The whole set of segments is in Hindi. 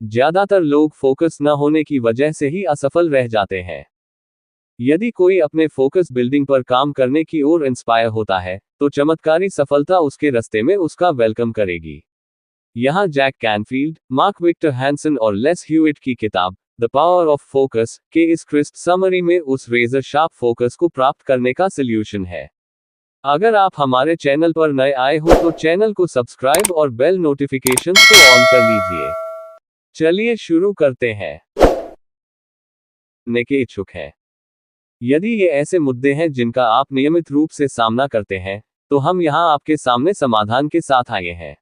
ज्यादातर लोग फोकस न होने की वजह से ही असफल रह जाते हैं। यदि कोई अपने फोकस बिल्डिंग पर काम करने की ओर इंस्पायर होता है, तो चमत्कारी सफलता उसके रास्ते में उसका वेलकम करेगी। यहाँ Jack Canfield, Mark Victor Hansen और लेस ह्यूइट की किताब द पावर ऑफ फोकस के इस क्रिस्प समरी में उस रेजर शार्प फोकस को प्राप्त करने का सॉल्यूशन है। अगर आप हमारे चैनल पर नए आए हो तो चैनल को सब्सक्राइब और बेल नोटिफिकेशंस को ऑन कर लीजिए। चलिए शुरू करते हैं। ने के इच्छुक हैं। यदि ये ऐसे मुद्दे हैं जिनका आप नियमित रूप से सामना करते हैं, तो हम यहाँ आपके सामने समाधान के साथ आए हैं।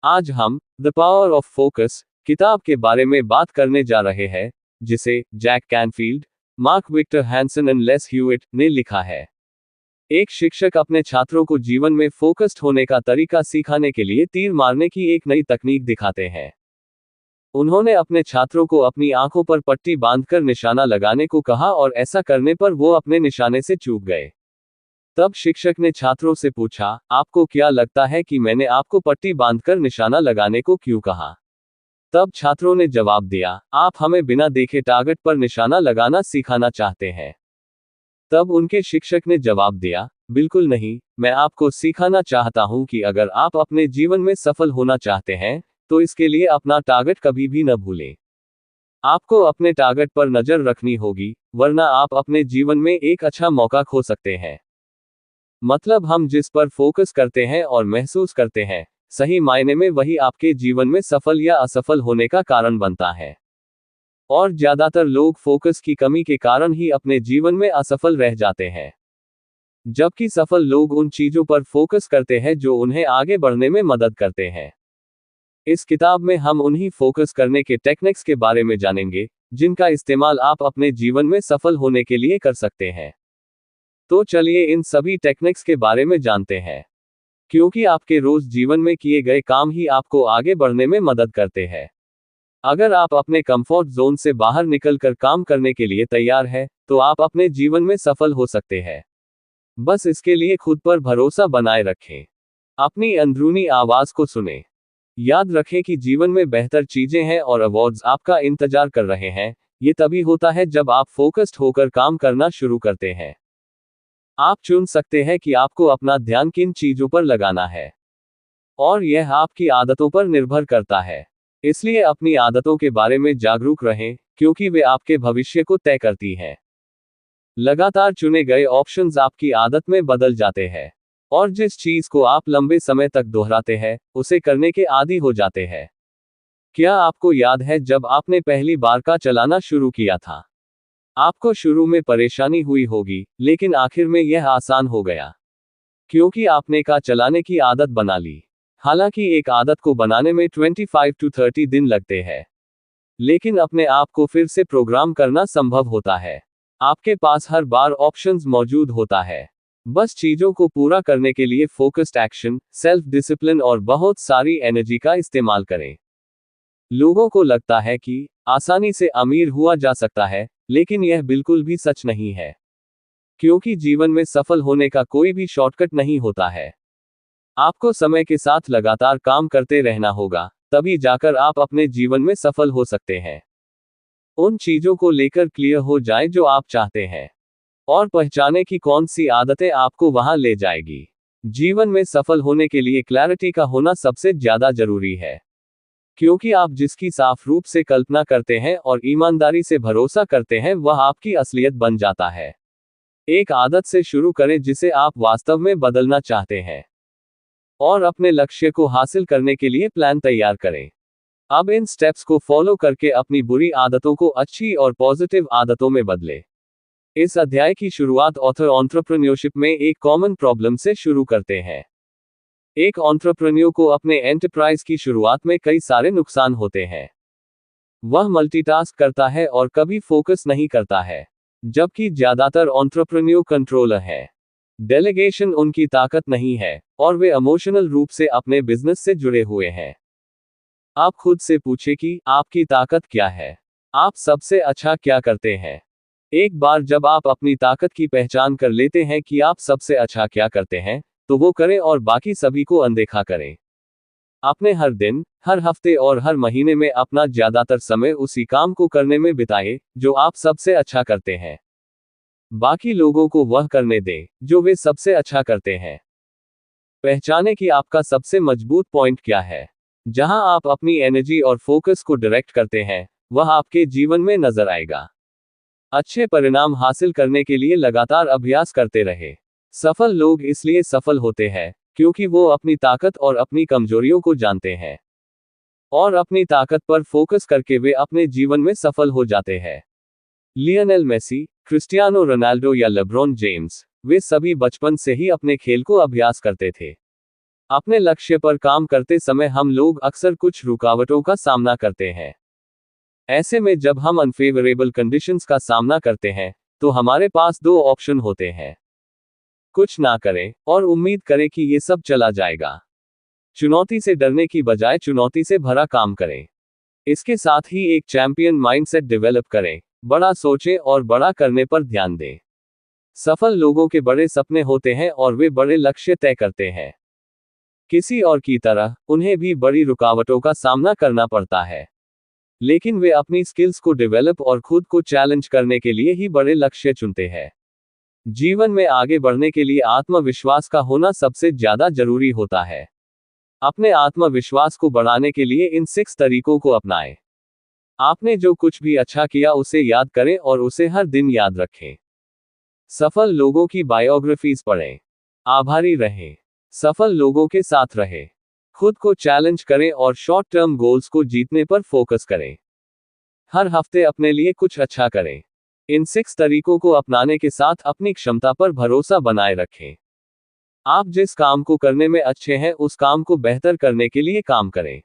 आज हम द पावर ऑफ फोकस किताब के बारे में बात करने जा रहे हैं, जिसे Jack Canfield, Mark Victor Hansen and Les Hewitt ने लिखा है। एक शिक्षक अपने छात्रों को जीवन में फोकस्ड होने का तरीका सिखाने के लिए तीर मारने की एक नई तकनीक दिखाते हैं। उन्होंने अपने छात्रों को अपनी आंखों पर पट्टी बांधकर निशाना लगाने को कहा और ऐसा करने पर वो अपने निशाने से चूक गए। तब शिक्षक ने छात्रों से पूछा, आपको क्या लगता है कि मैंने आपको पट्टी बांधकर निशाना लगाने को क्यों कहा? तब छात्रों ने जवाब दिया, आप हमें बिना देखे टारगेट पर निशाना लगाना सिखाना चाहते हैं। तब उनके शिक्षक ने जवाब दिया, बिल्कुल नहीं, मैं आपको सिखाना चाहता हूं कि अगर आप अपने जीवन में सफल होना चाहते हैं, तो इसके लिए अपना टारगेट कभी भी न भूलें। आपको अपने टारगेट पर नजर रखनी होगी, वरना आप अपने जीवन में एक अच्छा मौका खो सकते हैं। मतलब हम जिस पर फोकस करते हैं और महसूस करते हैं, सही मायने में वही आपके जीवन में सफल या असफल होने का कारण बनता है। और ज्यादातर लोग फोकस की कमी के कारण ही अपने जीवन में असफल रह जाते हैं। जबकि सफल लोग उन चीजों पर फोकस करते हैं जो उन्हें आगे बढ़ने में मदद करते हैं। इस किताब में हम उन्हीं फोकस करने के टेक्निक्स के बारे में जानेंगे, जिनका इस्तेमाल आप अपने जीवन में सफल होने के लिए कर सकते हैं। तो चलिए इन सभी टेक्निक्स के बारे में जानते हैं। क्योंकि आपके रोज जीवन में किए गए काम ही आपको आगे बढ़ने में मदद करते हैं। अगर आप अपने कंफर्ट जोन से बाहर निकलकर काम करने के लिए तैयार हैं, तो आप अपने जीवन में सफल हो सकते हैं। बस इसके लिए खुद पर भरोसा बनाए रखें। अपनी अंदरूनी आवाज को सुनें। याद रखें कि जीवन में बेहतर चीजें हैं और अवार्ड्स आपका इंतजार कर रहे हैं। ये तभी होता है जब आप फोकस्ड होकर काम करना शुरू करते हैं। आप चुन सकते हैं कि आपको अपना ध्यान किन चीजों पर लगाना है, और यह आपकी आदतों पर निर्भर करता है। इसलिए अपनी आदतों के बारे में जागरूक रहें, क्योंकि वे आपके भविष्य को तय करती हैं। लगातार चुने गए ऑप्शंस आपकी आदत में बदल जाते हैं, और जिस चीज को आप लंबे समय तक दोहराते हैं, उसे करने के आदी हो जाते हैं। क्या आपको याद है जब आपने पहली बार कार चलाना शुरू किया था? आपको शुरू में परेशानी हुई होगी, लेकिन आखिर में यह आसान हो गया, क्योंकि आपने कार चलाने की आदत बना ली। हालांकि एक आदत को बनाने में 25 to 30 दिन लगते हैं, लेकिन अपने आप को फिर से प्रोग्राम करना संभव होता है। आपके पास हर बार ऑप्शंस मौजूद होता है। बस चीजों को पूरा करने के लिए फोकस्ड एक्शन, सेल्फ डिसिप्लिन और बहुत सारी एनर्जी का इस्तेमाल करें। लोगों को लगता है कि आसानी से अमीर हुआ जा सकता है, लेकिन यह बिल्कुल भी सच नहीं है। क्योंकि जीवन में सफल होने का कोई भी शॉर्टकट नहीं होता है। आपको समय के साथ लगातार काम करते रहना होगा, तभी जाकर आप अपने जीवन में सफल हो सकते हैं। उन चीजों को लेकर क्लियर हो जाएं जो आप चाहते हैं, और पहचानें कि कौन सी आदतें आपको वहां ले जाएगी। जीवन में सफल होने के लिए क्लैरिटी का होना सबसे ज्यादा जरूरी है, क्योंकि आप जिसकी साफ रूप से कल्पना करते हैं और ईमानदारी से भरोसा करते हैं, वह आपकी असलियत बन जाता है। एक आदत से शुरू करें जिसे आप वास्तव में बदलना चाहते हैं, और अपने लक्ष्य को हासिल करने के लिए प्लान तैयार करें। अब इन स्टेप्स को फॉलो करके अपनी बुरी आदतों को अच्छी और पॉजिटिव आदतों में बदलें। इस अध्याय की शुरुआत ऑथर एंटरप्रेन्योरशिप में एक कॉमन प्रॉब्लम से शुरू करते हैं। एक एंटरप्रेन्योर को अपने एंटरप्राइज की शुरुआत में कई सारे नुकसान होते हैं। वह मल्टीटास्क करता है और कभी फोकस नहीं करता है, जबकि ज्यादातर एंटरप्रेन्योर कंट्रोलर हैं। डेलीगेशन उनकी ताकत नहीं है, और वे इमोशनल रूप से अपने बिजनेस से जुड़े हुए हैं। आप खुद से पूछें कि आपकी ताकत क्या है? आप सबसे अच्छा क्या करते हैं? एक बार जब आप अपनी ताकत की पहचान कर लेते हैं कि आप सबसे अच्छा क्या करते हैं, तो वो करें और बाकी सभी को अनदेखा करें। आपने हर दिन, हर हफ्ते और हर महीने में अपना ज्यादातर समय उसी काम को करने में बिताए जो आप सबसे अच्छा करते हैं। बाकी लोगों को वह करने दें जो वे सबसे अच्छा करते हैं। पहचाने कि आपका सबसे मजबूत पॉइंट क्या है। जहां आप अपनी एनर्जी और फोकस को डायरेक्ट करते हैं, वह आपके जीवन में नजर आएगा। अच्छे परिणाम हासिल करने के लिए लगातार अभ्यास करते रहे। सफल लोग इसलिए सफल होते हैं क्योंकि वो अपनी ताकत और अपनी कमजोरियों को जानते हैं और अपनी ताकत पर फोकस करके वे अपने जीवन में सफल हो जाते हैं। लियोनेल मेसी, क्रिस्टियानो रोनाल्डो या लेब्रॉन जेम्स, वे सभी बचपन से ही अपने खेल को अभ्यास करते थे। अपने लक्ष्य पर काम करते समय हम लोग अक्सर कुछ रुकावटों का सामना करते हैं। ऐसे में जब हम अनफेवरेबल कंडीशंस का सामना करते हैं, तो हमारे पास दो ऑप्शन होते हैं। कुछ ना करें और उम्मीद करें कि ये सब चला जाएगा। चुनौती से डरने की बजाय चुनौती से भरा काम करें। इसके साथ ही एक चैंपियन माइंडसेट डेवलप करें, बड़ा सोचें और बड़ा करने पर ध्यान दें। सफल लोगों के बड़े सपने होते हैं और वे बड़े लक्ष्य तय करते हैं। किसी और की तरह उन्हें भी बड़ी रुकावटों का सामना करना पड़ता है, लेकिन वे अपनी स्किल्स को डेवलप और खुद को चैलेंज करने के लिए ही बड़े लक्ष्य चुनते हैं। जीवन में आगे बढ़ने के लिए आत्मविश्वास का होना सबसे ज्यादा जरूरी होता है। अपने आत्मविश्वास को बढ़ाने के लिए इन 6 तरीकों को अपनाएं। आपने जो कुछ भी अच्छा किया उसे याद करें और उसे हर दिन याद रखें। सफल लोगों की बायोग्राफीज पढ़ें। आभारी रहें। सफल लोगों के साथ रहें। खुद को चैलेंज करें और शॉर्ट टर्म गोल्स को जीतने पर फोकस करें। हर हफ्ते अपने लिए कुछ अच्छा करें। इन 6 तरीकों को अपनाने के साथ अपनी क्षमता पर भरोसा बनाए रखें। आप जिस काम को करने में अच्छे हैं उस काम को बेहतर करने के लिए काम करें।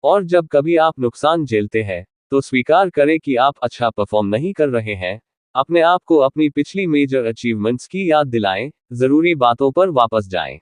और जब कभी आप नुकसान झेलते हैं, तो स्वीकार करें कि आप अच्छा परफॉर्म नहीं कर रहे हैं। अपने आप को अपनी पिछली मेजर अचीवमेंट्स की याद दिलाएं, जरूरी बातों पर वापस जाएं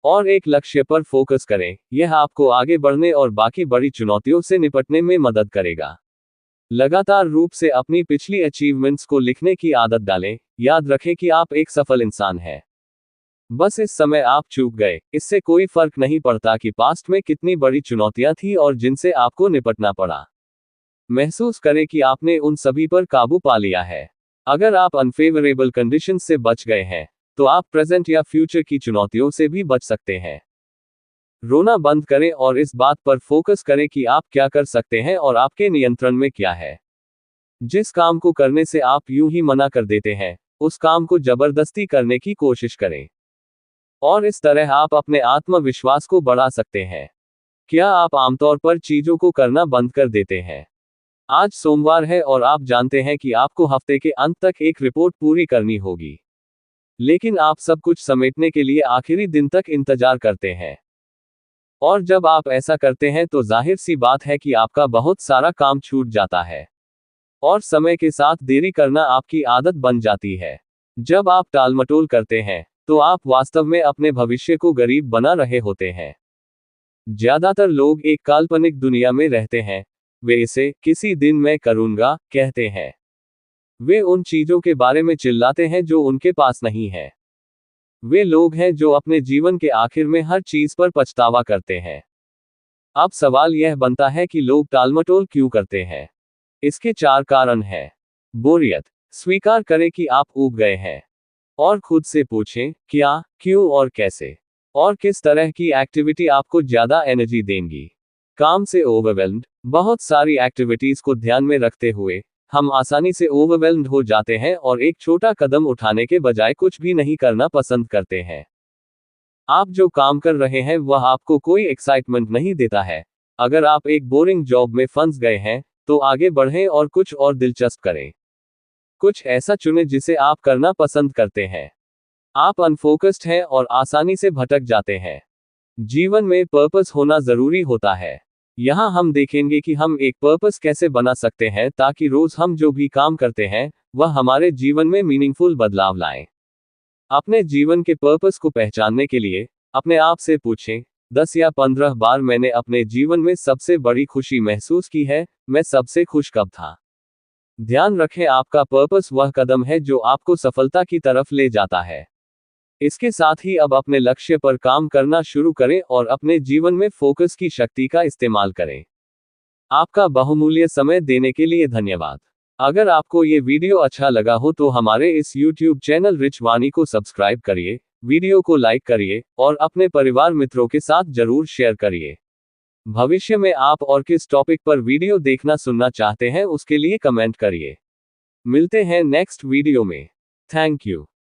और एक लक्ष्य पर फोकस करें। यह आपको आगे बढ़ने और बाकी बड़ी चुनौतियों से निपटने में मदद करेगा। लगातार रूप से अपनी पिछली अचीवमेंट्स को लिखने की आदत डालें। याद रखें कि आप एक सफल इंसान हैं। बस इस समय आप चूक गए, इससे कोई फर्क नहीं पड़ता कि पास्ट में कितनी बड़ी चुनौतियां थी और जिनसे आपको निपटना पड़ा। महसूस करें कि आपने उन सभी पर काबू पा लिया है। अगर आप अनफेवरेबल कंडीशंस से बच गए हैं, तो आप प्रेजेंट या फ्यूचर की चुनौतियों से भी बच सकते हैं। रोना बंद करें और इस बात पर फोकस करें कि आप क्या कर सकते हैं और आपके नियंत्रण में क्या है। जिस काम को करने से आप यूं ही मना कर देते हैं, उस काम को जबरदस्ती करने की कोशिश करें और इस तरह आप अपने आत्मविश्वास को बढ़ा सकते हैं। क्या आप आमतौर पर चीजों को करना बंद कर देते हैं? आज सोमवार है और आप जानते हैं कि आपको हफ्ते के अंत तक एक रिपोर्ट पूरी करनी होगी, लेकिन आप सब कुछ समेटने के लिए आखिरी दिन तक इंतजार करते हैं। और जब आप ऐसा करते हैं तो जाहिर सी बात है कि आपका बहुत सारा काम छूट जाता है और समय के साथ देरी करना आपकी आदत बन जाती है। जब आप टालमटोल करते हैं, तो आप वास्तव में अपने भविष्य को गरीब बना रहे होते हैं। ज्यादातर लोग एक काल्पनिक दुनिया में रहते हैं। वे इसे किसी दिन मैं करूंगा कहते हैं। वे उन चीजों के बारे में चिल्लाते हैं जो उनके पास नहीं है। वे लोग हैं जो अपने जीवन के आखिर में हर चीज पर पछतावा करते हैं। अब सवाल यह बनता है कि लोग टालमटोल क्यों करते हैं। इसके 4 कारण हैं। बोरियत। स्वीकार करें कि आप ऊब गए हैं और खुद से पूछें, क्या, क्यों और कैसे, और किस तरह की एक्टिविटी आपको ज्यादा एनर्जी देंगी। काम से ओवरवेल्म्ड। बहुत सारी एक्टिविटीज को ध्यान में रखते हुए हम आसानी से ओवरवेल्म्ड हो जाते हैं और एक छोटा कदम उठाने के बजाय कुछ भी नहीं करना पसंद करते हैं। आप जो काम कर रहे हैं वह आपको कोई एक्साइटमेंट नहीं देता है। अगर आप एक बोरिंग जॉब में फंस गए हैं, तो आगे बढ़ें और कुछ और दिलचस्प करें। कुछ ऐसा चुनें जिसे आप करना पसंद करते हैं। आप अनफोकस्ड हैं और आसानी से भटक जाते हैं। जीवन में पर्पस होना जरूरी होता है। यहाँ हम देखेंगे कि हम एक पर्पस कैसे बना सकते हैं ताकि रोज हम जो भी काम करते हैं, वह हमारे जीवन में मीनिंगफुल बदलाव लाएं। अपने जीवन के पर्पस को पहचानने के लिए अपने आप से पूछें, 10 या 15 बार मैंने अपने जीवन में सबसे बड़ी खुशी महसूस की है, मैं सबसे खुश कब था। ध्यान रखें, आपका पर्पस वह कदम है जो आपको सफलता की तरफ ले जाता है। इसके साथ ही अब अपने लक्ष्य पर काम करना शुरू करें और अपने जीवन में फोकस की शक्ति का इस्तेमाल करें। आपका बहुमूल्य समय देने के लिए धन्यवाद। अगर आपको ये वीडियो अच्छा लगा हो तो हमारे इस YouTube चैनल रिच वाणी को सब्सक्राइब करिए, वीडियो को लाइक करिए और अपने परिवार मित्रों के साथ जरूर शेयर करिए। भविष्य में आप और किस टॉपिक पर वीडियो देखना सुनना चाहते हैं उसके लिए कमेंट करिए। मिलते हैं नेक्स्ट वीडियो में। Thank you.